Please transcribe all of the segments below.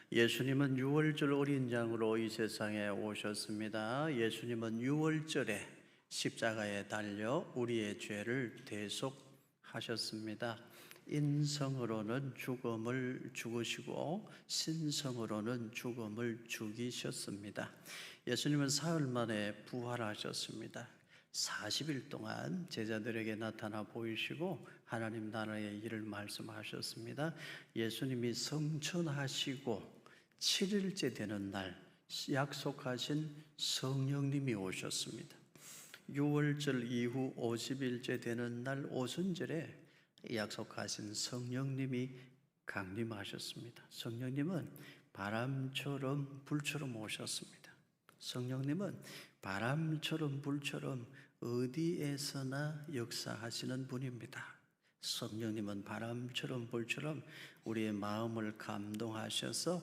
예수님은 유월절 어린 양으로 이 세상에 오셨습니다. 예수님은 유월절에 십자가에 달려 우리의 죄를 대속하셨습니다. 인성으로는 죽음을 죽으시고 신성으로는 죽음을 죽이셨습니다. 예수님은 사흘 만에 부활하셨습니다. 40일 동안 제자들에게 나타나 보이시고 하나님 나라의 일을 말씀하셨습니다. 예수님이 성천하시고 7일째 되는 날 약속하신 성령님이 오셨습니다. 6월절 이후 50일째 되는 날 오순절에 약속하신 성령님이 강림하셨습니다. 성령님은 바람처럼 불처럼 오셨습니다. 성령님은 바람처럼 불처럼 어디에서나 역사하시는 분입니다. 성령님은 바람처럼 불처럼 우리의 마음을 감동하셔서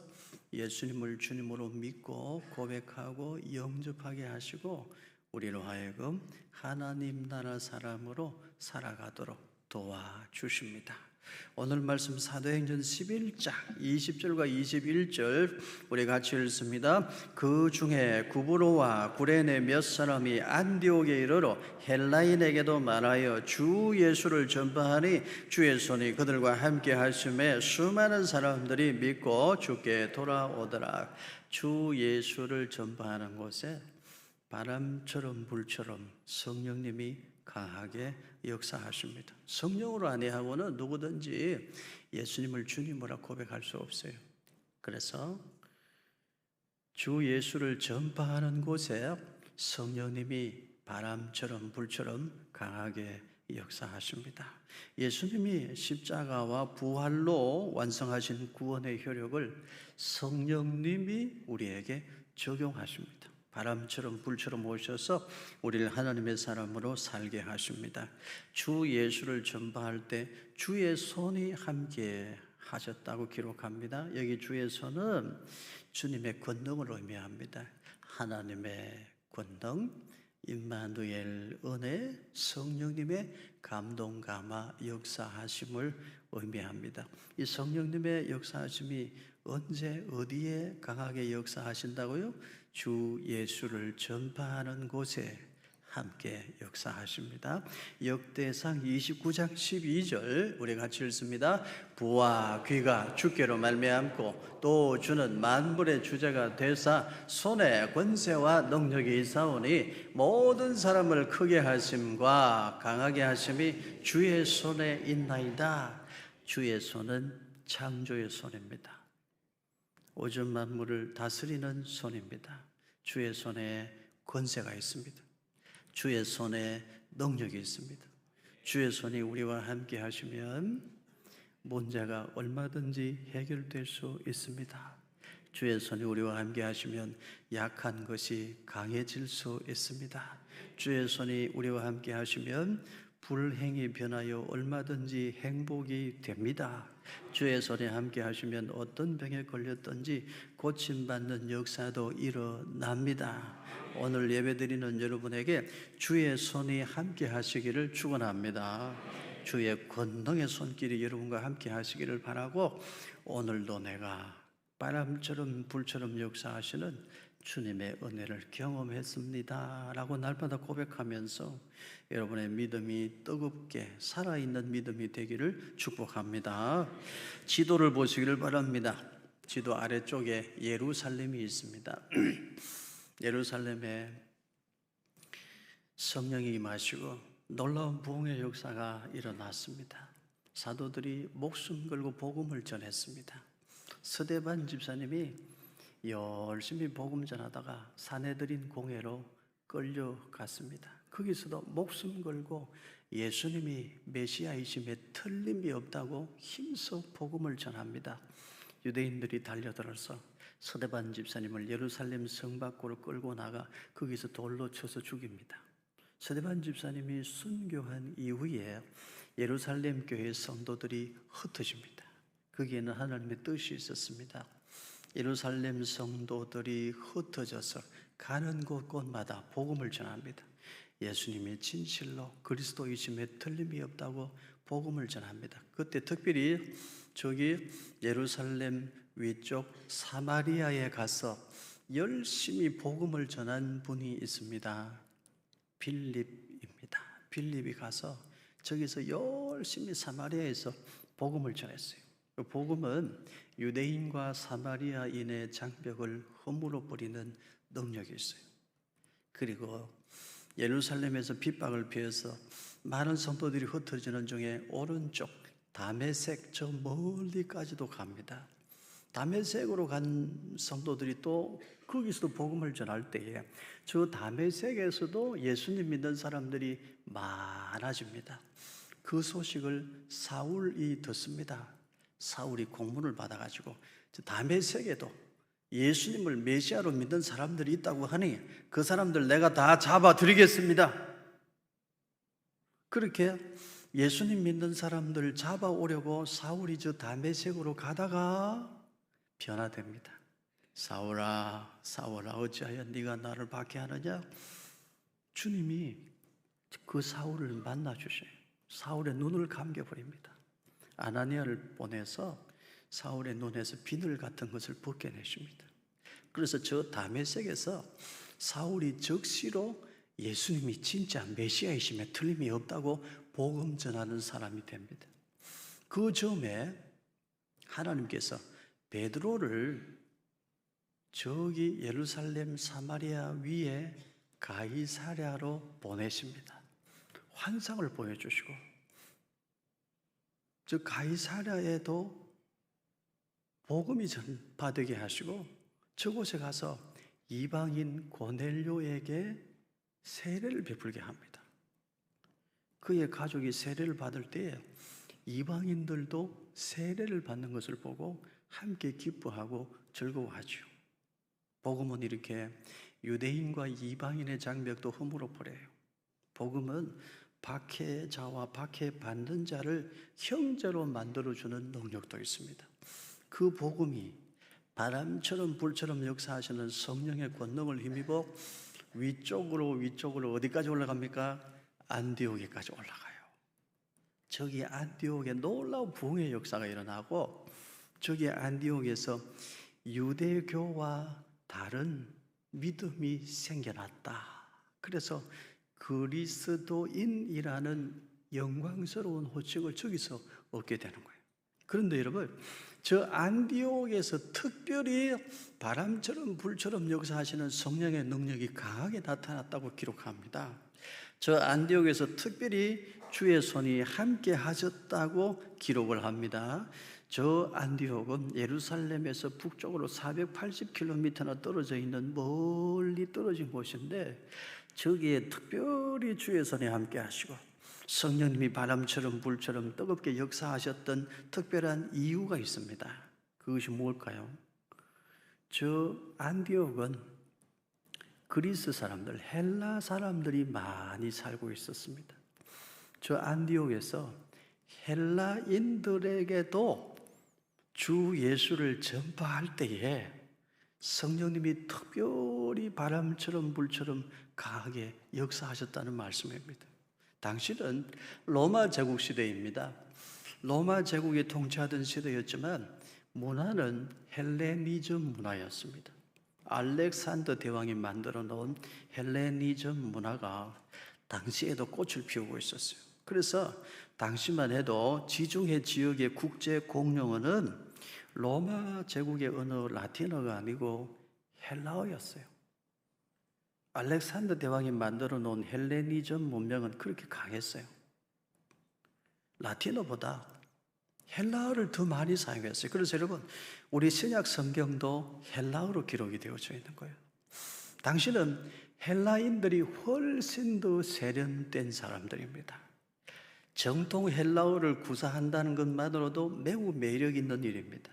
예수님을 주님으로 믿고 고백하고 영접하게 하시고 우리로 하여금 하나님 나라 사람으로 살아가도록 도와주십니다. 오늘 말씀 사도행전 11장 20절과 21절 우리 같이 읽습니다. 그 중에 구브로와 구레네 몇 사람이 안디옥에 이르러 헬라인에게도 말하여 주 예수를 전파하니 주의 손이 그들과 함께 하심에 수많은 사람들이 믿고 주께 돌아오더라. 주 예수를 전파하는 곳에 바람처럼 불처럼 성령님이 강하게 역사하십니다. 성령으로 아니하고는 누구든지 예수님을 주님으로 고백할 수 없어요. 그래서 주 예수를 전파하는 곳에 성령님이 바람처럼 불처럼 강하게 역사하십니다. 예수님이 십자가와 부활로 완성하신 구원의 효력을 성령님이 우리에게 적용하십니다. 바람처럼 불처럼 오셔서 우리를 하나님의 사람으로 살게 하십니다. 주 예수를 전파할 때 주의 손이 함께 하셨다고 기록합니다. 여기 주의 손은 주님의 권능을 의미합니다. 하나님의 권능, 임마누엘 은혜, 성령님의 감동 감화 역사하심을 의미합니다. 이 성령님의 역사하심이 언제 어디에 강하게 역사하신다고요? 주 예수를 전파하는 곳에 함께 역사하십니다. 역대상 29장 12절 우리 같이 읽습니다. 부와 귀가 주께로 말미암고 또 주는 만물의 주제가 되사 손에 권세와 능력이 있사오니 모든 사람을 크게 하심과 강하게 하심이 주의 손에 있나이다. 주의 손은 창조의 손입니다. 오전 만물을 다스리는 손입니다. 주의 손에 권세가 있습니다. 주의 손에 능력이 있습니다. 주의 손이 우리와 함께 하시면 문제가 얼마든지 해결될 수 있습니다. 주의 손이 우리와 함께 하시면 약한 것이 강해질 수 있습니다. 주의 손이 우리와 함께 하시면 불행이 변하여 얼마든지 행복이 됩니다. 주의 손에 함께 하시면 어떤 병에 걸렸든지 고침받는 역사도 일어납니다. 오늘 예배드리는 여러분에게 주의 손이 함께 하시기를 축원합니다. 주의 권능의 손길이 여러분과 함께 하시기를 바라고 오늘도 내가 바람처럼 불처럼 역사하시는 주님의 은혜를 경험했습니다 라고 날마다 고백하면서 여러분의 믿음이 뜨겁게 살아있는 믿음이 되기를 축복합니다. 지도를 보시기를 바랍니다. 지도 아래쪽에 예루살렘이 있습니다. 예루살렘에 성령이 임하시고 놀라운 부흥의 역사가 일어났습니다. 사도들이 목숨 걸고 복음을 전했습니다. 스데반 집사님이 열심히 복음 전하다가 사내들인 공회로 끌려갔습니다. 거기서도 목숨 걸고 예수님이 메시아이심에 틀림이 없다고 힘써 복음을 전합니다. 유대인들이 달려들어서 스데반 집사님을 예루살렘 성 밖으로 끌고 나가 거기서 돌로 쳐서 죽입니다. 스데반 집사님이 순교한 이후에 예루살렘 교회 성도들이 흩어집니다. 거기에는 하나님의 뜻이 있었습니다. 예루살렘 성도들이 흩어져서 가는 곳곳마다 복음을 전합니다. 예수님의 진실로 그리스도이심에 틀림이 없다고 복음을 전합니다. 그때 특별히 저기 예루살렘 위쪽 사마리아에 가서 열심히 복음을 전한 분이 있습니다. 빌립입니다. 빌립이 가서 저기서 열심히 사마리아에서 복음을 전했어요. 그 복음은 유대인과 사마리아인의 장벽을 허물어 버리는 능력이 있어요. 그리고 예루살렘에서 핍박을 피해서 많은 성도들이 흩어지는 중에 오른쪽 다메섹 저 멀리까지도 갑니다. 다메섹으로 간 성도들이 또 거기서도 복음을 전할 때에 저 다메섹에서도 예수님 믿는 사람들이 많아집니다. 그 소식을 사울이 듣습니다. 사울이 공문을 받아가지고 다메섹에도 예수님을 메시아로 믿는 사람들이 있다고 하니 그 사람들 내가 다 잡아드리겠습니다. 그렇게 예수님 믿는 사람들 잡아오려고 사울이 저 다메섹으로 가다가 변화됩니다. 사울아, 사울아, 어찌하여 네가 나를 박해하느냐? 주님이 그 사울을 만나주셔요. 사울의 눈을 감겨버립니다. 아나니아를 보내서 사울의 눈에서 비늘 같은 것을 벗겨내십니다. 그래서 저 다메섹에서 사울이 적시로 예수님이 진짜 메시아이심에 틀림이 없다고 복음 전하는 사람이 됩니다. 그 점에 하나님께서 베드로를 저기 예루살렘 사마리아 위에 가이사랴로 보내십니다. 환상을 보여주시고 저 가이사랴에도 복음이 전파되게 하시고 저곳에 가서 이방인 고넬료에게 세례를 베풀게 합니다. 그의 가족이 세례를 받을 때에 이방인들도 세례를 받는 것을 보고 함께 기뻐하고 즐거워하죠. 복음은 이렇게 유대인과 이방인의 장벽도 허물어 버려요. 복음은 박해자와 박해받는 자를 형제로 만들어주는 능력도 있습니다. 그 복음이 바람처럼 불처럼 역사하시는 성령의 권능을 힘입어 위쪽으로 어디까지 올라갑니까? 안디옥에까지 올라가요. 저기 안디옥에 놀라운 부흥의 역사가 일어나고 저기 안디옥에서 유대교와 다른 믿음이 생겨났다. 그래서 그리스도인이라는 영광스러운 호칭을 저기서 얻게 되는 거예요. 그런데 여러분, 저 안디옥에서 특별히 바람처럼 불처럼 역사하시는 성령의 능력이 강하게 나타났다고 기록합니다. 저 안디옥에서 특별히 주의 손이 함께 하셨다고 기록을 합니다. 저 안디옥은 예루살렘에서 북쪽으로 480km나 떨어져 있는 멀리 떨어진 곳인데 저기에 특별히 주의 손이 함께 하시고 성령님이 바람처럼 불처럼 뜨겁게 역사하셨던 특별한 이유가 있습니다. 그것이 뭘까요? 저 안디옥은 그리스 사람들, 헬라 사람들이 많이 살고 있었습니다. 저 안디옥에서 헬라인들에게도 주 예수를 전파할 때에 성령님이 특별히 바람처럼 불처럼 강하게 역사하셨다는 말씀입니다. 당시는 로마 제국 시대입니다. 로마 제국이 통치하던 시대였지만 문화는 헬레니즘 문화였습니다. 알렉산더 대왕이 만들어 놓은 헬레니즘 문화가 당시에도 꽃을 피우고 있었어요. 그래서 당시만 해도 지중해 지역의 국제 공용어는 로마 제국의 언어 라틴어가 아니고 헬라어였어요. 알렉산더 대왕이 만들어 놓은 헬레니즘 문명은 그렇게 강했어요. 라틴어보다 헬라어를 더 많이 사용했어요. 그래서 여러분, 우리 신약 성경도 헬라어로 기록이 되어져 있는 거예요. 당시는 헬라인들이 훨씬 더 세련된 사람들입니다. 정통 헬라어를 구사한다는 것만으로도 매우 매력 있는 일입니다.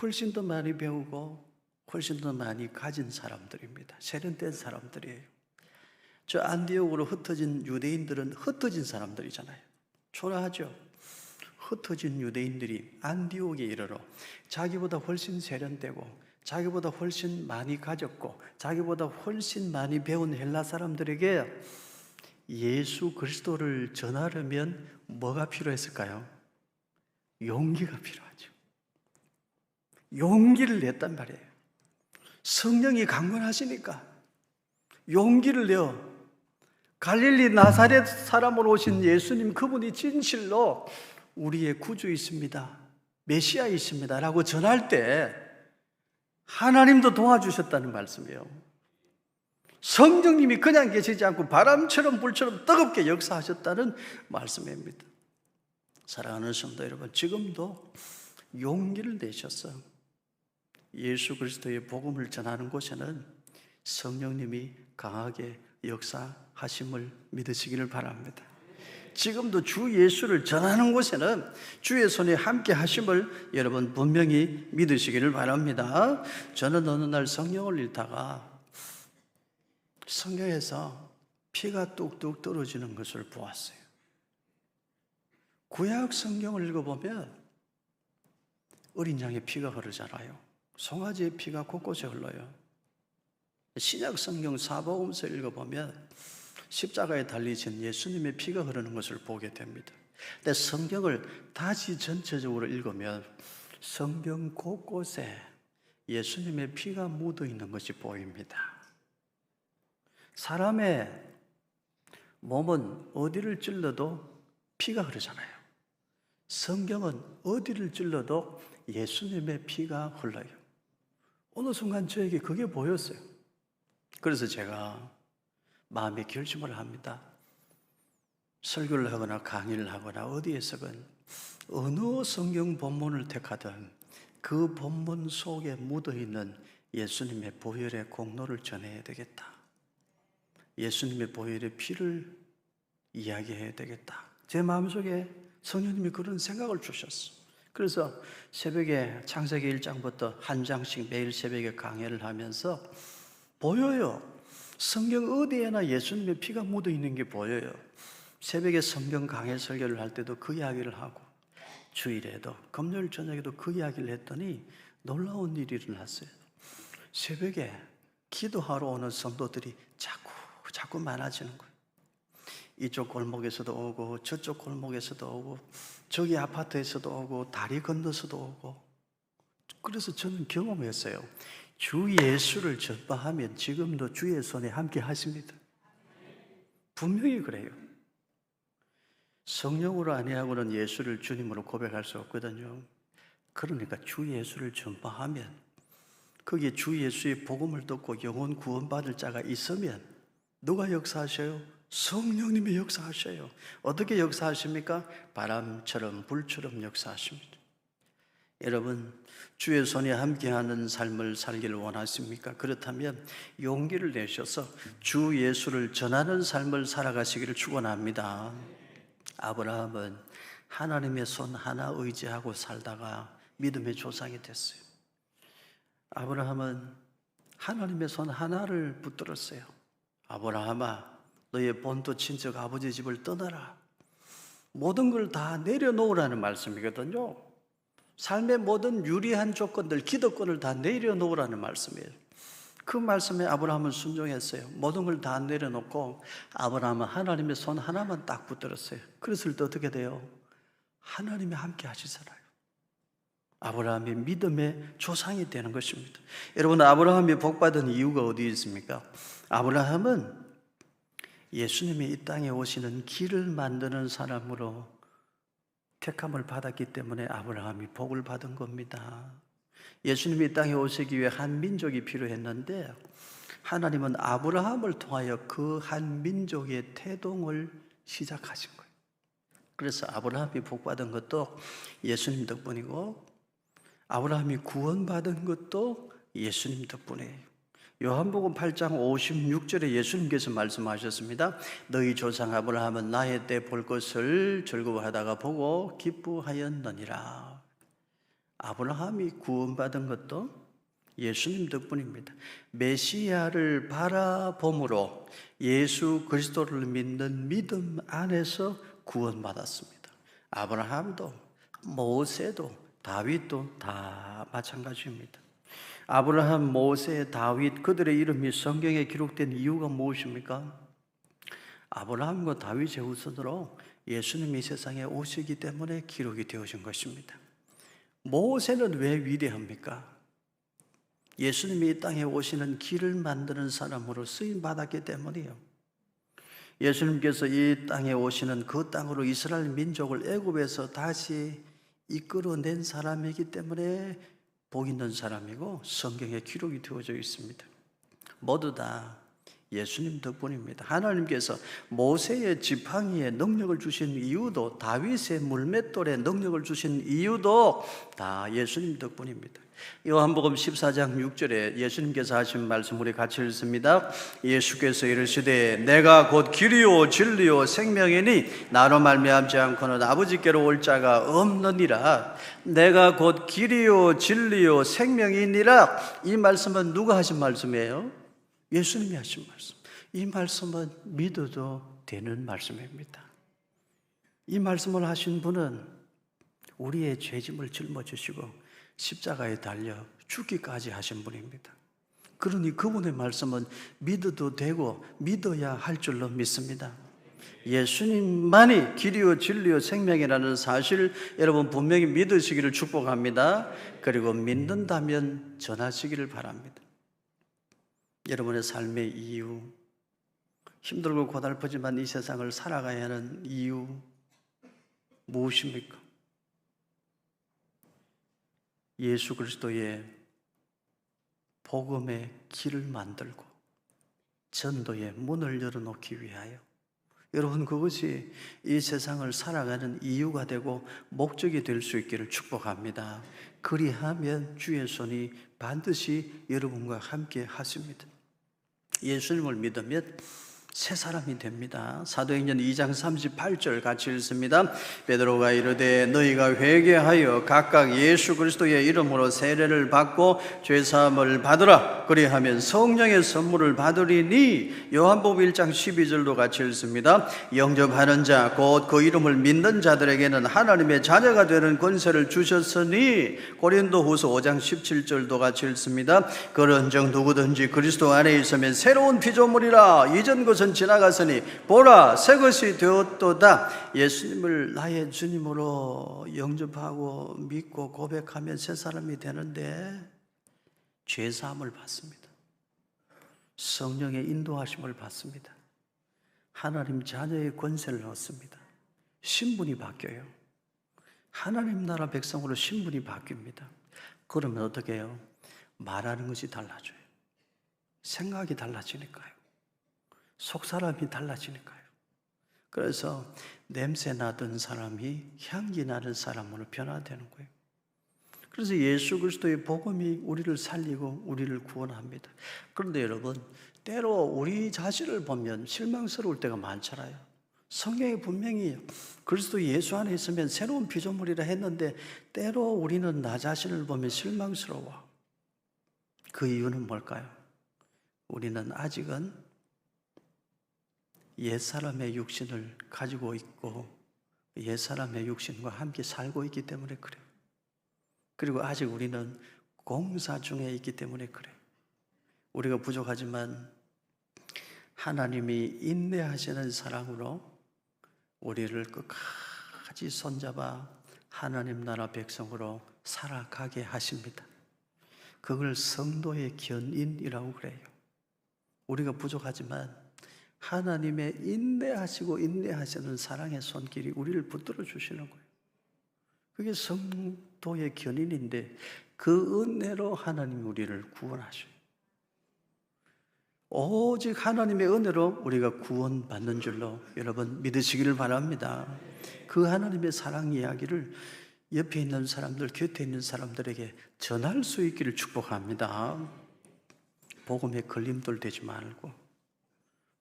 훨씬 더 많이 배우고 훨씬 더 많이 가진 사람들입니다. 세련된 사람들이에요. 저 안디옥으로 흩어진 유대인들은 흩어진 사람들이잖아요. 초라하죠. 흩어진 유대인들이 안디옥에 이르러 자기보다 훨씬 세련되고 자기보다 훨씬 많이 가졌고 자기보다 훨씬 많이 배운 헬라 사람들에게 예수 그리스도를 전하려면 뭐가 필요했을까요? 용기가 필요하죠. 용기를 냈단 말이에요. 성령이 강권하시니까 용기를 내어 갈릴리 나사렛 사람으로 오신 예수님, 그분이 진실로 우리의 구주이십니다, 메시아이십니다 라고 전할 때 하나님도 도와주셨다는 말씀이에요. 성령님이 그냥 계시지 않고 바람처럼 불처럼 뜨겁게 역사하셨다는 말씀입니다. 사랑하는 성도 여러분, 지금도 용기를 내셔서 예수 그리스도의 복음을 전하는 곳에는 성령님이 강하게 역사하심을 믿으시기를 바랍니다. 지금도 주 예수를 전하는 곳에는 주의 손이 함께 하심을 여러분 분명히 믿으시기를 바랍니다. 저는 어느 날 성경을 읽다가 성경에서 피가 뚝뚝 떨어지는 것을 보았어요. 구약 성경을 읽어보면 어린 양의 피가 흐르잖아요. 송아지의 피가 곳곳에 흘러요. 신약 성경 사복음서 읽어보면 십자가에 달리신 예수님의 피가 흐르는 것을 보게 됩니다. 근데 성경을 다시 전체적으로 읽으면 성경 곳곳에 예수님의 피가 묻어 있는 것이 보입니다. 사람의 몸은 어디를 찔러도 피가 흐르잖아요. 성경은 어디를 찔러도 예수님의 피가 흘러요. 어느 순간 저에게 그게 보였어요. 그래서 제가 마음의 결심을 합니다. 설교를 하거나 강의를 하거나 어디에서건 어느 성경 본문을 택하든 그 본문 속에 묻어있는 예수님의 보혈의 공로를 전해야 되겠다. 예수님의 보혈의 피를 이야기해야 되겠다. 제 마음속에 성령님이 그런 생각을 주셨어. 그래서 새벽에 창세기 1장부터 한 장씩 매일 새벽에 강해를 하면서 보여요. 성경 어디에나 예수님의 피가 묻어 있는 게 보여요. 새벽에 성경 강해 설교를 할 때도 그 이야기를 하고 주일에도 금요일 저녁에도 그 이야기를 했더니 놀라운 일이 일어났어요. 새벽에 기도하러 오는 성도들이 자꾸 많아지는 거예요. 이쪽 골목에서도 오고 저쪽 골목에서도 오고 저기 아파트에서도 오고 다리 건너서도 오고. 그래서 저는 경험했어요. 주 예수를 전파하면 지금도 주의 손에 함께 하십니다. 분명히 그래요. 성령으로 아니하고는 예수를 주님으로 고백할 수 없거든요. 그러니까 주 예수를 전파하면 거기에 주 예수의 복음을 듣고 영혼 구원받을 자가 있으면 누가 역사하셔요? 성령님이 역사하셔요. 어떻게 역사하십니까? 바람처럼 불처럼 역사하십니다. 여러분, 주의 손에 함께하는 삶을 살기를 원하십니까? 그렇다면 용기를 내셔서 주 예수를 전하는 삶을 살아가시기를 축원합니다. 아브라함은 하나님의 손 하나 의지하고 살다가 믿음의 조상이 됐어요. 아브라함은 하나님의 손 하나를 붙들었어요. 아브라함아, 너의 본토 친척 아버지 집을 떠나라. 모든 걸 다 내려놓으라는 말씀이거든요. 삶의 모든 유리한 조건들, 기득권을 다 내려놓으라는 말씀이에요. 그 말씀에 아브라함은 순종했어요. 모든 걸 다 내려놓고 아브라함은 하나님의 손 하나만 딱 붙들었어요. 그랬을 때 어떻게 돼요? 하나님이 함께 하시잖아요. 아브라함이 믿음의 조상이 되는 것입니다. 여러분, 아브라함이 복받은 이유가 어디 있습니까? 아브라함은 예수님이 이 땅에 오시는 길을 만드는 사람으로 택함을 받았기 때문에 아브라함이 복을 받은 겁니다. 예수님이 이 땅에 오시기 위해 한 민족이 필요했는데 하나님은 아브라함을 통하여 그 한 민족의 태동을 시작하신 거예요. 그래서 아브라함이 복받은 것도 예수님 덕분이고 아브라함이 구원받은 것도 예수님 덕분이에요. 요한복음 8장 56절에 예수님께서 말씀하셨습니다. 너희 조상 아브라함은 나의 때 볼 것을 즐거워하다가 보고 기뻐하였느니라. 아브라함이 구원받은 것도 예수님 덕분입니다. 메시아를 바라봄으로 예수 그리스도를 믿는 믿음 안에서 구원받았습니다. 아브라함도 모세도 다윗도 다 마찬가지입니다. 아브라함, 모세, 다윗 그들의 이름이 성경에 기록된 이유가 무엇입니까? 아브라함과 다윗의 후손으로 예수님이 이 세상에 오시기 때문에 기록이 되어진 것입니다. 모세는 왜 위대합니까? 예수님이 이 땅에 오시는 길을 만드는 사람으로 쓰임받았기 때문이에요. 예수님께서 이 땅에 오시는 그 땅으로 이스라엘 민족을 애굽에서 다시 이끌어낸 사람이기 때문에 복 있는 사람이고 성경에 기록이 되어져 있습니다. 모두 다 예수님 덕분입니다. 하나님께서 모세의 지팡이에 능력을 주신 이유도, 다윗의 물맷돌에 능력을 주신 이유도 다 예수님 덕분입니다. 요한복음 14장 6절에 예수님께서 하신 말씀 우리 같이 읽습니다. 예수께서 이르시되 내가 곧 길이요 진리요 생명이니 나로 말미암지 않고는 아버지께로 올 자가 없느니라. 내가 곧 길이요 진리요 생명이니라. 이 말씀은 누가 하신 말씀이에요? 예수님이 하신 말씀. 이 말씀은 믿어도 되는 말씀입니다. 이 말씀을 하신 분은 우리의 죄짐을 짊어지시고 십자가에 달려 죽기까지 하신 분입니다. 그러니 그분의 말씀은 믿어도 되고 믿어야 할 줄로 믿습니다. 예수님만이 길이요 진리요 생명이라는 사실 여러분 분명히 믿으시기를 축복합니다. 그리고 믿는다면 전하시기를 바랍니다. 여러분의 삶의 이유, 힘들고 고달프지만 이 세상을 살아가야 하는 이유 무엇입니까? 예수 그리스도의 복음의 길을 만들고 전도의 문을 열어놓기 위하여 여러분 그것이 이 세상을 살아가는 이유가 되고 목적이 될 수 있기를 축복합니다. 그리하면 주의 손이 반드시 여러분과 함께 하십니다. 예수님을 믿으면 새 사람이 됩니다. 사도행전 2장 38절 같이 읽습니다. 베드로가 이르되 너희가 회개하여 각각 예수 그리스도의 이름으로 세례를 받고 죄사함을 받으라. 그리하면 성령의 선물을 받으리니. 요한복음 1장 12절도 같이 읽습니다. 영접하는 자 곧 그 이름을 믿는 자들에게는 하나님의 자녀가 되는 권세를 주셨으니. 고린도후서 5장 17절도 같이 읽습니다. 그런즉 누구든지 그리스도 안에 있으면 새로운 피조물이라. 이전 것은 지나갔으니 보라 새 것이 되었도다. 예수님을 나의 주님으로 영접하고 믿고 고백하면 새 사람이 되는데 죄사함을 받습니다. 성령의 인도하심을 받습니다. 하나님 자녀의 권세를 얻습니다. 신분이 바뀌어요. 하나님 나라 백성으로 신분이 바뀝니다. 그러면 어떻게 해요? 말하는 것이 달라져요. 생각이 달라지니까요. 속사람이 달라지니까요. 그래서 냄새 나던 사람이 향기 나는 사람으로 변화되는 거예요. 그래서 예수 그리스도의 복음이 우리를 살리고 우리를 구원합니다. 그런데 여러분, 때로 우리 자신을 보면 실망스러울 때가 많잖아요. 성경에 분명히 그리스도 예수 안에 있으면 새로운 피조물이라 했는데 때로 우리는 나 자신을 보면 실망스러워. 그 이유는 뭘까요? 우리는 아직은 옛사람의 육신을 가지고 있고 옛사람의 육신과 함께 살고 있기 때문에 그래요. 그리고 아직 우리는 공사 중에 있기 때문에 그래요. 우리가 부족하지만 하나님이 인내하시는 사랑으로 우리를 끝까지 손잡아 하나님 나라 백성으로 살아가게 하십니다. 그걸 성도의 견인이라고 그래요. 우리가 부족하지만 하나님의 인내하시고 인내하시는 사랑의 손길이 우리를 붙들어 주시는 거예요. 그게 성도의 견인인데 그 은혜로 하나님 우리를 구원하셔요. 오직 하나님의 은혜로 우리가 구원받는 줄로 여러분 믿으시기를 바랍니다. 그 하나님의 사랑 이야기를 옆에 있는 사람들, 곁에 있는 사람들에게 전할 수 있기를 축복합니다. 복음에 걸림돌 되지 말고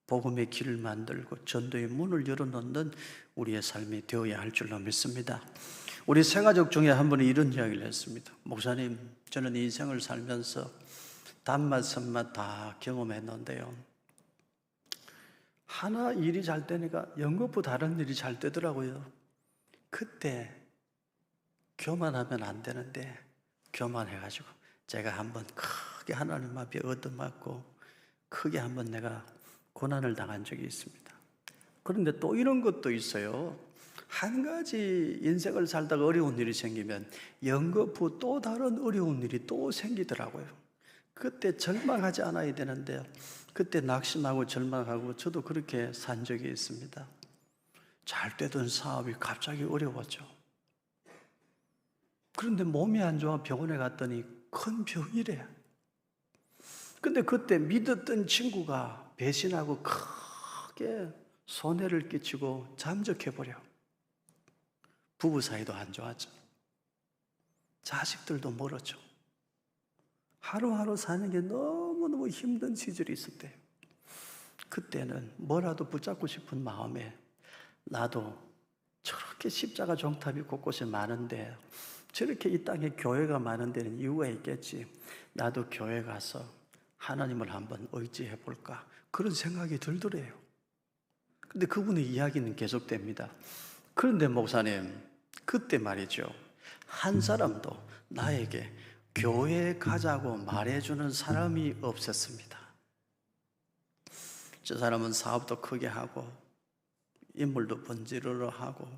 복음의 길을 만들고 전도의 문을 열어놓는 우리의 삶이 되어야 할 줄로 믿습니다. 우리 생가족 중에 한 분이 이런 이야기를 했습니다. 목사님, 저는 인생을 살면서 단맛, 선맛 다 경험했는데요. 하나 일이 잘 되니까 연거푸 다른 일이 잘 되더라고요. 그때 교만하면 안 되는데 교만해가지고 제가 한번 크게 하나님 앞에 얻어맞고 크게 한번 내가 고난을 당한 적이 있습니다. 그런데 또 이런 것도 있어요. 한 가지 인생을 살다가 어려운 일이 생기면 연거푸 또 다른 어려운 일이 또 생기더라고요. 그때 절망하지 않아야 되는데 그때 낙심하고 절망하고 저도 그렇게 산 적이 있습니다. 잘 되던 사업이 갑자기 어려웠죠. 그런데 몸이 안 좋아 병원에 갔더니 큰 병이래. 근데 그때 믿었던 친구가 배신하고 크게 손해를 끼치고 잠적해버려. 부부 사이도 안 좋았죠. 자식들도 멀었죠. 하루하루 사는 게 너무너무 힘든 시절이 있었대요. 그때는 뭐라도 붙잡고 싶은 마음에 나도 저렇게 십자가 종탑이 곳곳에 많은데 저렇게 이 땅에 교회가 많은 데는 이유가 있겠지. 나도 교회 가서 하나님을 한번 의지해 볼까. 그런 생각이 들더래요. 근데 그분의 이야기는 계속됩니다. 그런데 목사님, 그때 말이죠. 한 사람도 나에게 교회에 가자고 말해주는 사람이 없었습니다. 저 사람은 사업도 크게 하고 인물도 번지르르 하고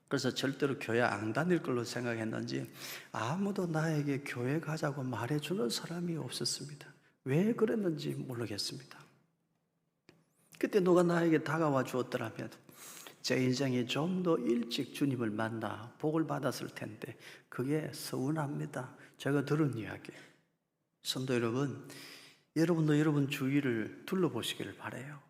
그래서 절대로 교회 안 다닐 걸로 생각했는지 아무도 나에게 교회 가자고 말해주는 사람이 없었습니다. 왜 그랬는지 모르겠습니다. 그때 누가 나에게 다가와 주었더라면 제 인생이 좀 더 일찍 주님을 만나 복을 받았을 텐데 그게 서운합니다. 제가 들은 이야기. 성도 여러분, 여러분도 여러분 주위를 둘러보시기를 바라요.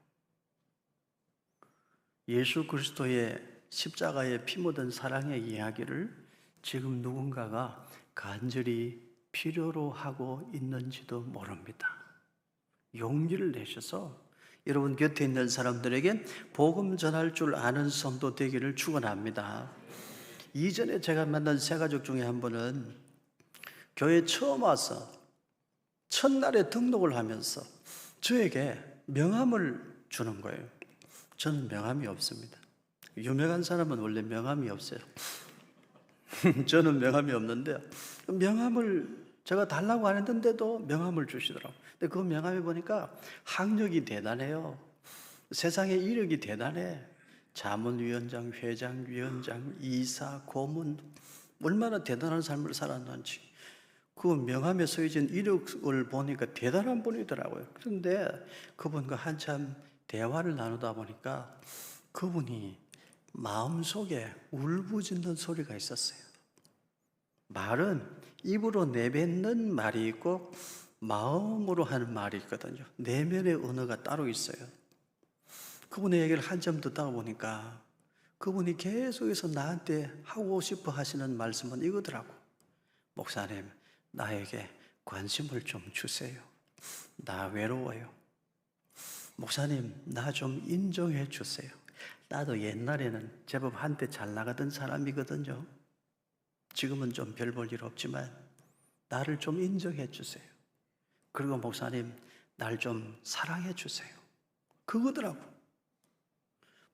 예수 그리스도의 십자가에 피 묻은 사랑의 이야기를 지금 누군가가 간절히 필요로 하고 있는지도 모릅니다. 용기를 내셔서 여러분 곁에 있는 사람들에게 복음 전할 줄 아는 성도 되기를 축원합니다. 이전에 제가 만난 세 가족 중에 한 분은 교회 처음 와서 첫날에 등록을 하면서 저에게 명함을 주는 거예요. 저는 명함이 없습니다. 유명한 사람은 원래 명함이 없어요. 저는 명함이 없는데 명함을 제가 달라고 안 했는데도 명함을 주시더라고요. 근데 그 명함에 보니까 학력이 대단해요. 세상의 이력이 대단해. 자문위원장, 회장, 위원장, 이사, 고문 얼마나 대단한 삶을 살았는지 그 명함에 써있는 이력을 보니까 대단한 분이더라고요. 그런데 그분과 한참 대화를 나누다 보니까 그분이 마음속에 울부짖는 소리가 있었어요. 말은 입으로 내뱉는 말이 있고 마음으로 하는 말이 있거든요. 내면의 언어가 따로 있어요. 그분의 얘기를 한참 듣다 보니까 그분이 계속해서 나한테 하고 싶어 하시는 말씀은 이거더라고. 목사님, 나에게 관심을 좀 주세요. 나 외로워요. 목사님, 나 좀 인정해 주세요. 나도 옛날에는 제법 한때 잘 나가던 사람이거든요. 지금은 좀 별 볼 일 없지만 나를 좀 인정해 주세요. 그리고 목사님, 날 좀 사랑해 주세요. 그거더라고.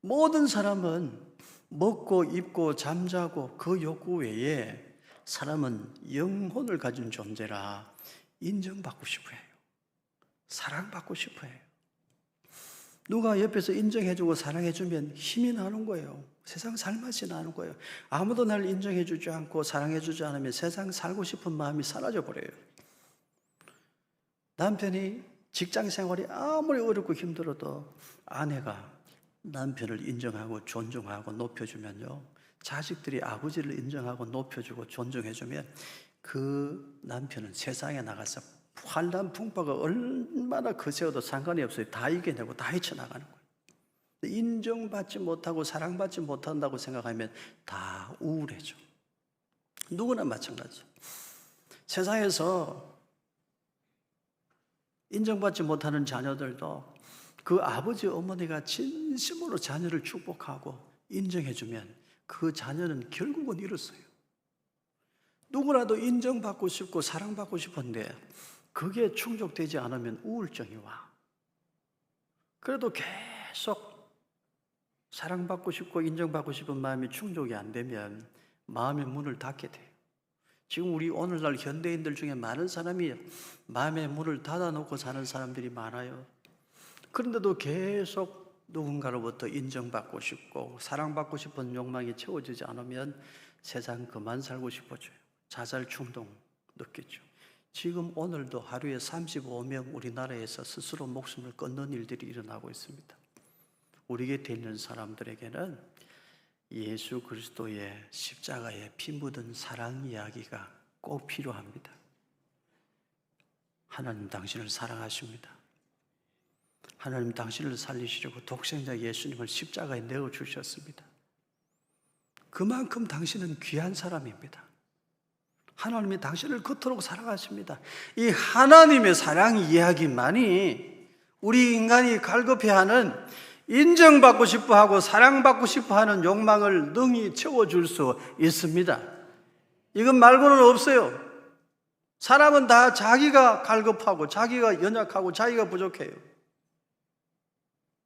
모든 사람은 먹고 입고 잠자고 그 욕구 외에 사람은 영혼을 가진 존재라 인정받고 싶어 해요. 사랑받고 싶어 해요. 누가 옆에서 인정해주고 사랑해주면 힘이 나는 거예요. 세상 살맛이 나는 거예요. 아무도 날 인정해주지 않고 사랑해주지 않으면 세상 살고 싶은 마음이 사라져 버려요. 남편이 직장 생활이 아무리 어렵고 힘들어도 아내가 남편을 인정하고 존중하고 높여주면요, 자식들이 아버지를 인정하고 높여주고 존중해주면 그 남편은 세상에 나가서 환난 풍파가 얼마나 거세어도 상관이 없어요. 다 이겨내고 다 헤쳐나가는 거예요. 인정받지 못하고 사랑받지 못한다고 생각하면 다 우울해져. 누구나 마찬가지죠. 세상에서 인정받지 못하는 자녀들도 그 아버지 어머니가 진심으로 자녀를 축복하고 인정해주면 그 자녀는 결국은 이뤘어요. 누구라도 인정받고 싶고 사랑받고 싶은데 그게 충족되지 않으면 우울증이 와. 그래도 계속 사랑받고 싶고 인정받고 싶은 마음이 충족이 안 되면 마음의 문을 닫게 돼요. 지금 우리 오늘날 현대인들 중에 많은 사람이 마음의 문을 닫아놓고 사는 사람들이 많아요. 그런데도 계속 누군가로부터 인정받고 싶고 사랑받고 싶은 욕망이 채워지지 않으면 세상 그만 살고 싶어져요. 자살 충동 느끼죠. 지금 오늘도 하루에 35명 우리나라에서 스스로 목숨을 끊는 일들이 일어나고 있습니다. 우리 곁에 있는 사람들에게는 예수 그리스도의 십자가에 피 묻은 사랑 이야기가 꼭 필요합니다. 하나님 당신을 사랑하십니다. 하나님 당신을 살리시려고 독생자 예수님을 십자가에 내어주셨습니다. 그만큼 당신은 귀한 사람입니다. 하나님이 당신을 그토록 사랑하십니다. 이 하나님의 사랑 이야기만이 우리 인간이 갈급해하는 인정받고 싶어하고 사랑받고 싶어하는 욕망을 능히 채워줄 수 있습니다. 이건 말고는 없어요. 사람은 다 자기가 갈급하고 자기가 연약하고 자기가 부족해요.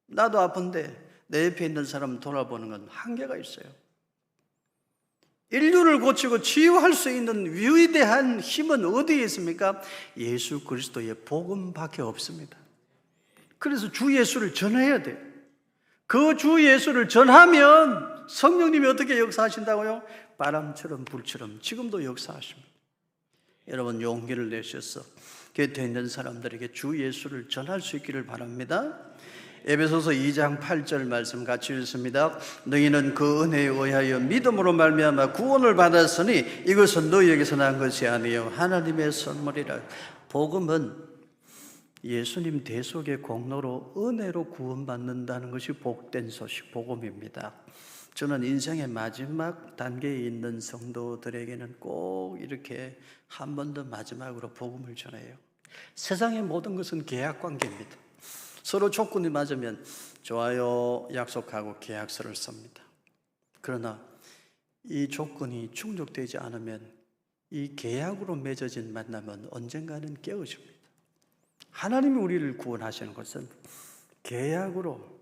나도 아픈데 내 옆에 있는 사람 돌아보는 건 한계가 있어요. 인류를 고치고 치유할 수 있는 위대한 힘은 어디에 있습니까? 예수 그리스도의 복음밖에 없습니다. 그래서 주 예수를 전해야 돼요. 그 주 예수를 전하면 성령님이 어떻게 역사하신다고요? 바람처럼 불처럼 지금도 역사하십니다. 여러분 용기를 내셔서 곁에 있는 사람들에게 주 예수를 전할 수 있기를 바랍니다. 에베소서 2장 8절 말씀 같이 읽습니다. 너희는 그 은혜에 의하여 믿음으로 말미암아 구원을 받았으니 이것은 너희에게서 난 것이 아니요 하나님의 선물이라. 복음은 예수님 대속의 공로로 은혜로 구원받는다는 것이 복된 소식, 복음입니다. 저는 인생의 마지막 단계에 있는 성도들에게는 꼭 이렇게 한 번 더 마지막으로 복음을 전해요. 세상의 모든 것은 계약 관계입니다. 서로 조건이 맞으면 좋아요 약속하고 계약서를 씁니다. 그러나 이 조건이 충족되지 않으면 이 계약으로 맺어진 만남은 언젠가는 깨어집니다. 하나님이 우리를 구원하시는 것은 계약으로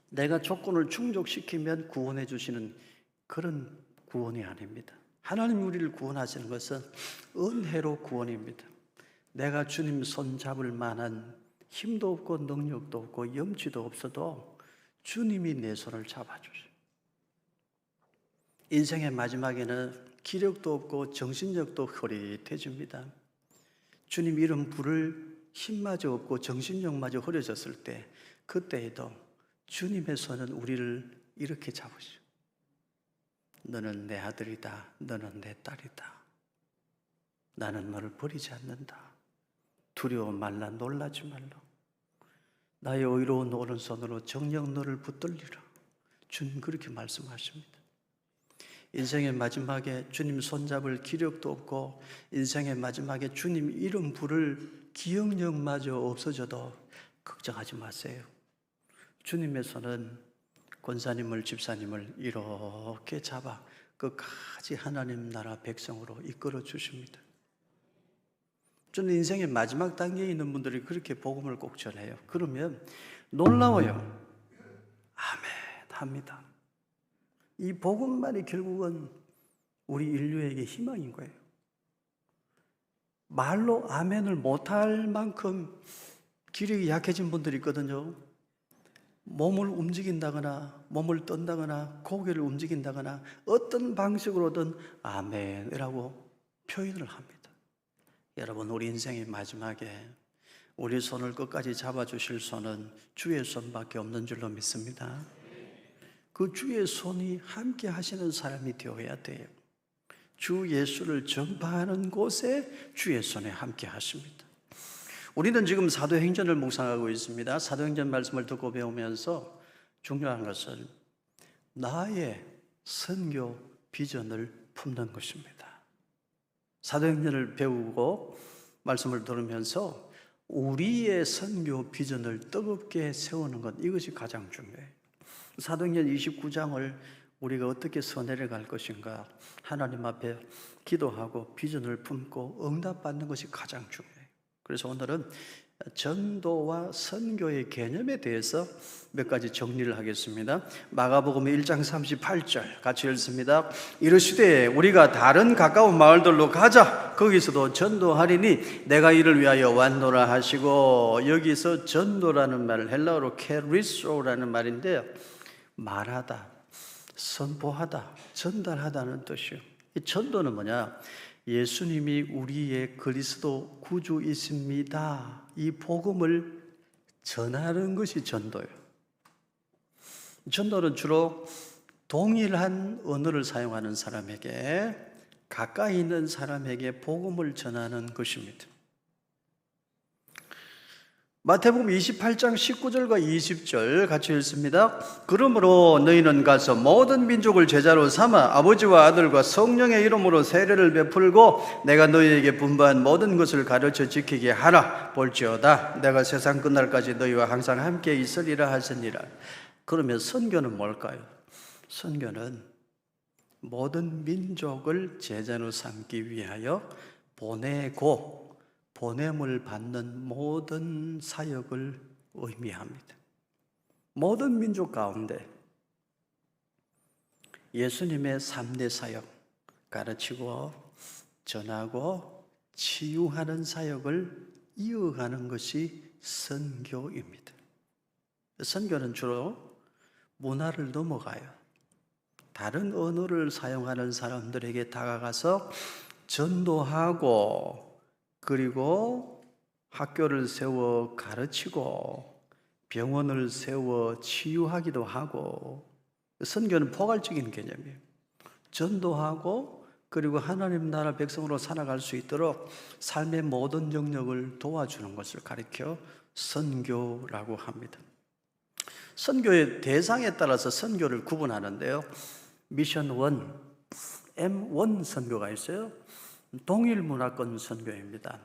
내가 조건을 충족시키면 구원해 주시는 그런 구원이 아닙니다. 하나님이 우리를 구원하시는 것은 은혜로 구원입니다. 내가 주님 손 잡을 만한 힘도 없고 능력도 없고 염치도 없어도 주님이 내 손을 잡아주세요. 인생의 마지막에는 기력도 없고 정신력도 흐릿해집니다. 주님 이름 부를 힘마저 없고 정신력마저 흐려졌을 때 그때에도 주님의 손은 우리를 이렇게 잡으시오. 너는 내 아들이다. 너는 내 딸이다. 나는 너를 버리지 않는다. 두려워 말라 놀라지 말라. 나의 의로운 오른손으로 정녕 너를 붙들리라. 주님 그렇게 말씀하십니다. 인생의 마지막에 주님 손잡을 기력도 없고 인생의 마지막에 주님 이름 부를 기억력마저 없어져도 걱정하지 마세요. 주님의 손은 권사님을 집사님을 이렇게 잡아 끝까지 하나님 나라 백성으로 이끌어 주십니다. 저는 인생의 마지막 단계에 있는 분들이 그렇게 복음을 꼭 전해요. 그러면 놀라워요. 아멘 합니다. 이 복음만이 결국은 우리 인류에게 희망인 거예요. 말로 아멘을 못할 만큼 기력이 약해진 분들이 있거든요. 몸을 움직인다거나 몸을 떤다거나 고개를 움직인다거나 어떤 방식으로든 아멘이라고 표현을 합니다. 여러분 우리 인생의 마지막에 우리 손을 끝까지 잡아주실 손은 주의 손밖에 없는 줄로 믿습니다. 그 주의 손이 함께 하시는 사람이 되어야 돼요. 주 예수를 전파하는 곳에 주의 손에 함께 하십니다. 우리는 지금 사도행전을 묵상하고 있습니다. 사도행전 말씀을 듣고 배우면서 중요한 것은 나의 선교 비전을 품는 것입니다. 사도행전을 배우고 말씀을 들으면서 우리의 선교 비전을 뜨겁게 세우는 것, 이것이 가장 중요해요. 사도행전 29장을 우리가 어떻게 써내려갈 것인가, 하나님 앞에 기도하고 비전을 품고 응답받는 것이 가장 중요해요. 그래서 오늘은 전도와 선교의 개념에 대해서 몇 가지 정리를 하겠습니다. 마가복음 1장 38절 같이 읽습니다. 이르시되 우리가 다른 가까운 마을들로 가자. 거기서도 전도하리니 내가 이를 위하여 왔노라 하시고, 여기서 전도라는 말, 헬라어로 케리소라는 말인데요, 말하다, 선포하다, 전달하다는 뜻이요. 이 전도는 뭐냐? 예수님이 우리의 그리스도 구주이십니다, 이 복음을 전하는 것이 전도예요. 전도는 주로 동일한 언어를 사용하는 사람에게, 가까이 있는 사람에게 복음을 전하는 것입니다. 마태복음 28장 19절과 20절 같이 읽습니다. 그러므로 너희는 가서 모든 민족을 제자로 삼아 아버지와 아들과 성령의 이름으로 세례를 베풀고 내가 너희에게 분부한 모든 것을 가르쳐 지키게 하라. 볼지어다 내가 세상 끝날까지 너희와 항상 함께 있으리라 하시니라. 그러면 선교는 뭘까요? 선교는 모든 민족을 제자로 삼기 위하여 보내고 보냄을 받는 모든 사역을 의미합니다. 모든 민족 가운데 예수님의 3대 사역, 가르치고 전하고 치유하는 사역을 이어가는 것이 선교입니다. 선교는 주로 문화를 넘어가요. 다른 언어를 사용하는 사람들에게 다가가서 전도하고, 그리고 학교를 세워 가르치고 병원을 세워 치유하기도 하고, 선교는 포괄적인 개념이에요. 전도하고 그리고 하나님 나라 백성으로 살아갈 수 있도록 삶의 모든 영역을 도와주는 것을 가리켜 선교라고 합니다. 선교의 대상에 따라서 선교를 구분하는데요, 미션 1, M1 선교가 있어요. 동일 문화권 선교입니다.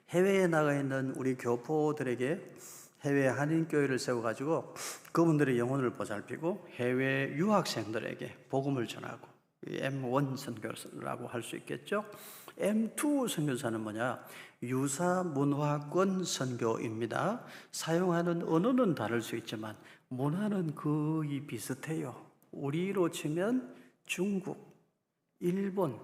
해외에 나가 있는 우리 교포들에게 해외 한인교회를 세워가지고 그분들의 영혼을 보살피고 해외 유학생들에게 복음을 전하고, M1 선교라고 할 수 있겠죠. M2 선교사는 뭐냐? 유사 문화권 선교입니다. 사용하는 언어는 다를 수 있지만 문화는 거의 비슷해요. 우리로 치면 중국, 일본,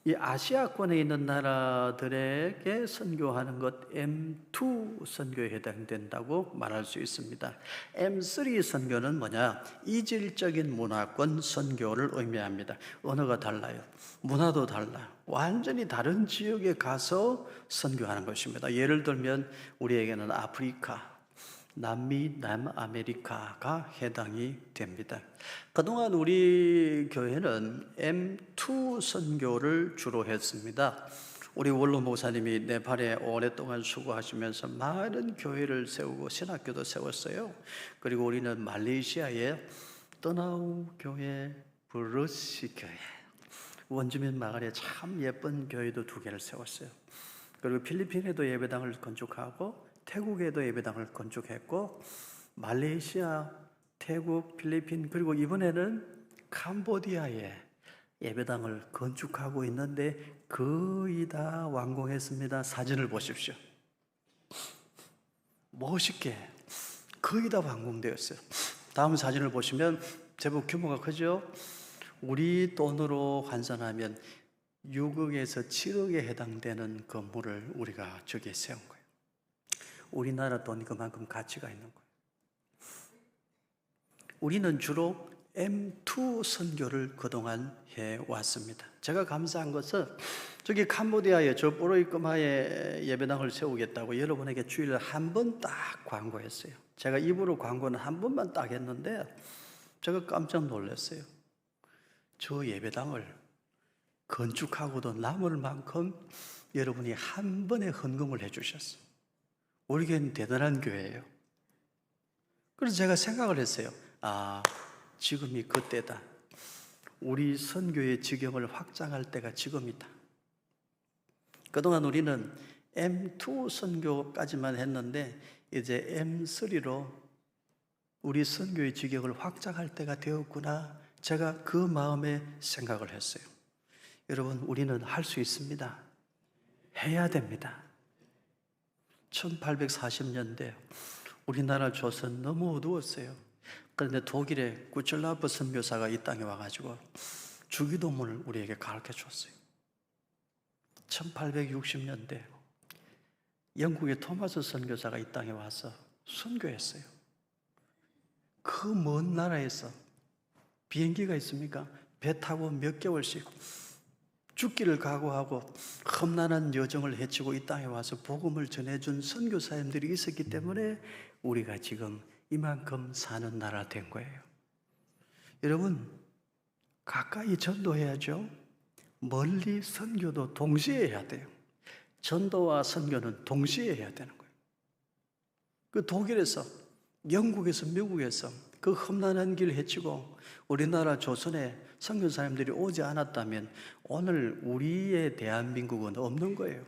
이 아시아권에 있는 나라들에게 선교하는 것 M2 선교에 해당된다고 말할 수 있습니다. M3 선교는 뭐냐? 이질적인 문화권 선교를 의미합니다. 언어가 달라요. 문화도 달라요. 완전히 다른 지역에 가서 선교하는 것입니다. 예를 들면 우리에게는 아프리카, 남미, 남아메리카가 해당이 됩니다. 그동안 우리 교회는 M2 선교를 주로 했습니다. 우리 원로 목사님이 네팔에 오랫동안 수고하시면서 많은 교회를 세우고 신학교도 세웠어요. 그리고 우리는 말레이시아에 떠나우 교회, 브러시 교회, 원주민 마을에 참 예쁜 교회도 2개를 세웠어요. 그리고 필리핀에도 예배당을 건축하고 태국에도 예배당을 건축했고, 말레이시아, 태국, 필리핀, 그리고 이번에는 캄보디아에 예배당을 건축하고 있는데 거의 다 완공했습니다. 사진을 보십시오. 멋있게 거의 다 완공되었어요. 다음 사진을 보시면 제법 규모가 크죠? 우리 돈으로 환산하면 6억에서 7억에 해당되는 건물을 우리가 저기에 세운 거예요. 우리나라 돈이 그만큼 가치가 있는 거예요. 우리는 주로 M2 선교를 그동안 해왔습니다. 제가 감사한 것은 저기 캄보디아에 저 뽀로이끄마에 예배당을 세우겠다고 여러분에게 주일에 한 번 딱 광고했어요. 제가 입으로 광고는 한 번만 딱 했는데 제가 깜짝 놀랐어요. 저 예배당을 건축하고도 남을 만큼 여러분이 한 번에 헌금을 해주셨어요. 우리 교회는 대단한 교회예요. 그래서 제가 생각을 했어요. 아, 지금이 그때다. 우리 선교의 지경을 확장할 때가 지금이다. 그동안 우리는 M2 선교까지만 했는데 이제 M3로 우리 선교의 지경을 확장할 때가 되었구나. 제가 그 마음에 생각을 했어요. 여러분, 우리는 할 수 있습니다. 해야 됩니다. 1840년대 우리나라 조선 너무 어두웠어요. 그런데 독일의 구철라프 선교사가 이 땅에 와가지고 주기도문을 우리에게 가르쳐 줬어요. 1860년대 영국의 토마스 선교사가 이 땅에 와서 선교했어요. 그 먼 나라에서 비행기가 있습니까? 배 타고 몇 개월씩 죽기를 각오하고 험난한 여정을 헤치고 이 땅에 와서 복음을 전해준 선교사님들이 있었기 때문에 우리가 지금 이만큼 사는 나라 된 거예요. 여러분, 가까이 전도해야죠. 멀리 선교도 동시에 해야 돼요. 전도와 선교는 동시에 해야 되는 거예요. 그 독일에서, 영국에서, 미국에서 그 험난한 길을 헤치고 우리나라 조선에 선교사님들이 오지 않았다면 오늘 우리의 대한민국은 없는 거예요.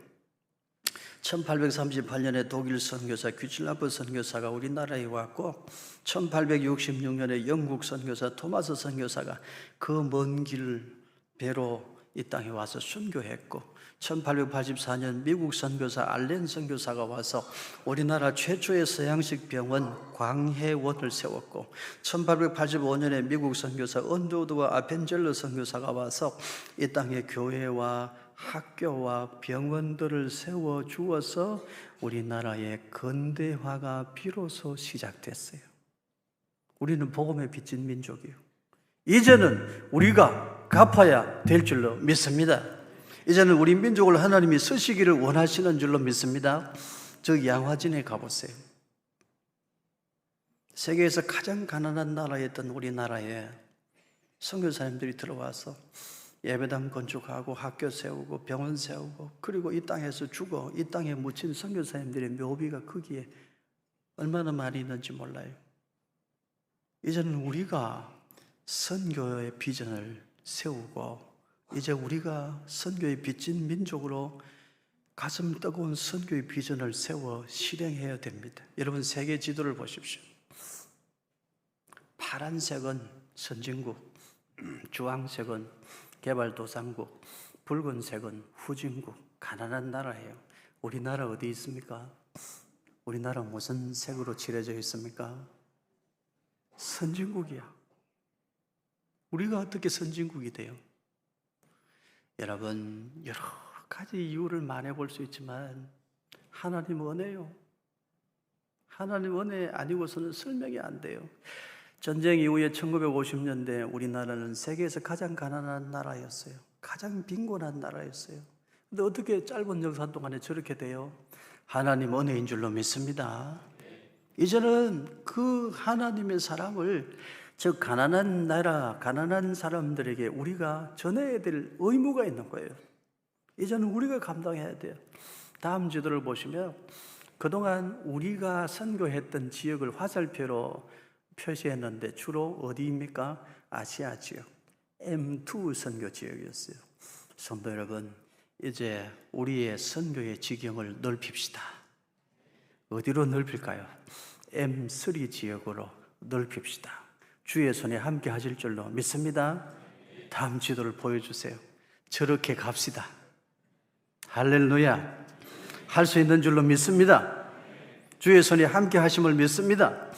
1838년에 독일 선교사 귀칠라프 선교사가 우리나라에 왔고 1866년에 영국 선교사 토마스 선교사가 그 먼 길 배로 이 땅에 와서 순교했고 1884년 미국 선교사 알렌 선교사가 와서 우리나라 최초의 서양식 병원 광해원을 세웠고 1885년에 미국 선교사 언더우드와 아펜젤러 선교사가 와서 이 땅에 교회와 학교와 병원들을 세워주어서 우리나라의 근대화가 비로소 시작됐어요. 우리는 복음에 빚진 민족이에요. 이제는 우리가 갚아야 될 줄로 믿습니다. 이제는 우리 민족을 하나님이 쓰시기를 원하시는 줄로 믿습니다. 저 양화진에 가보세요. 세계에서 가장 가난한 나라였던 우리나라에 선교사님들이 들어와서 예배당 건축하고 학교 세우고 병원 세우고 그리고 이 땅에서 죽어 이 땅에 묻힌 선교사님들의 묘비가 거기에 얼마나 많이 있는지 몰라요. 이제는 우리가 선교의 비전을 세우고 이제 우리가 선교의 빚진 민족으로 가슴 뜨거운 선교의 비전을 세워 실행해야 됩니다. 여러분 세계 지도를 보십시오. 파란색은 선진국, 주황색은 개발도상국, 붉은색은 후진국, 가난한 나라예요. 우리나라 어디 있습니까? 우리나라 무슨 색으로 칠해져 있습니까? 선진국이야. 우리가 어떻게 선진국이 돼요? 여러분, 여러 가지 이유를 말해볼 수 있지만 하나님 은혜요. 하나님 은혜 아니고서는 설명이 안 돼요. 전쟁 이후에 1950년대 우리나라는 세계에서 가장 가난한 나라였어요. 가장 빈곤한 나라였어요. 근데 어떻게 짧은 역사 동안에 저렇게 돼요? 하나님 은혜인 줄로 믿습니다. 이제는 그 하나님의 사랑을 저 가난한 나라, 가난한 사람들에게 우리가 전해야 될 의무가 있는 거예요. 이제는 우리가 감당해야 돼요. 다음 지도를 보시면 그동안 우리가 선교했던 지역을 화살표로 표시했는데 주로 어디입니까? 아시아 지역, M2 선교 지역이었어요. 성도 여러분, 이제 우리의 선교의 지경을 넓힙시다. 어디로 넓힐까요? M3 지역으로 넓힙시다. 주의 손에 함께 하실 줄로 믿습니다. 다음 지도를 보여주세요. 저렇게 갑시다. 할렐루야. 할 수 있는 줄로 믿습니다. 주의 손에 함께 하심을 믿습니다.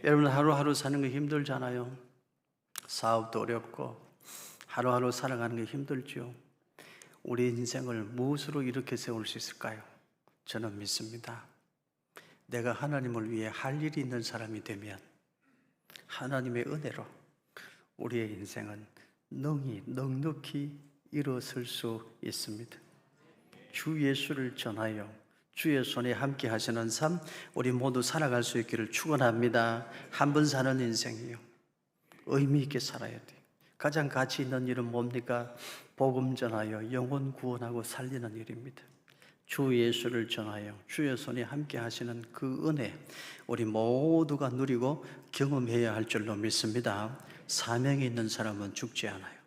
여러분 하루하루 사는 게 힘들잖아요. 사업도 어렵고 하루하루 살아가는 게 힘들죠. 우리 인생을 무엇으로 이렇게 세울 수 있을까요? 저는 믿습니다. 내가 하나님을 위해 할 일이 있는 사람이 되면 하나님의 은혜로 우리의 인생은 넉넉히 일어설 수 있습니다. 주 예수를 전하여 주의 손에 함께 하시는 삶 우리 모두 살아갈 수 있기를 축원합니다. 한 번 사는 인생이요. 의미 있게 살아야 돼요. 가장 가치 있는 일은 뭡니까? 복음 전하여 영혼 구원하고 살리는 일입니다. 주 예수를 전하여 주의 손에 함께 하시는 그 은혜 우리 모두가 누리고 경험해야 할 줄로 믿습니다. 사명이 있는 사람은 죽지 않아요.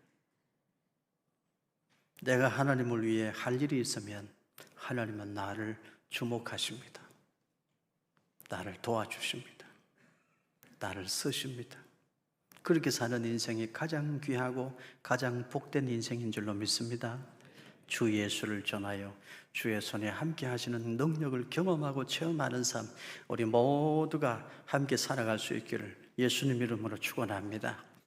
내가 하나님을 위해 할 일이 있으면 하나님은 나를 주목하십니다. 나를 도와주십니다. 나를 쓰십니다. 그렇게 사는 인생이 가장 귀하고 가장 복된 인생인 줄로 믿습니다. 주 예수를 전하여 주의 손에 함께 하시는 능력을 경험하고 체험하는 삶, 우리 모두가 함께 살아갈 수 있기를 예수님 이름으로 축원합니다.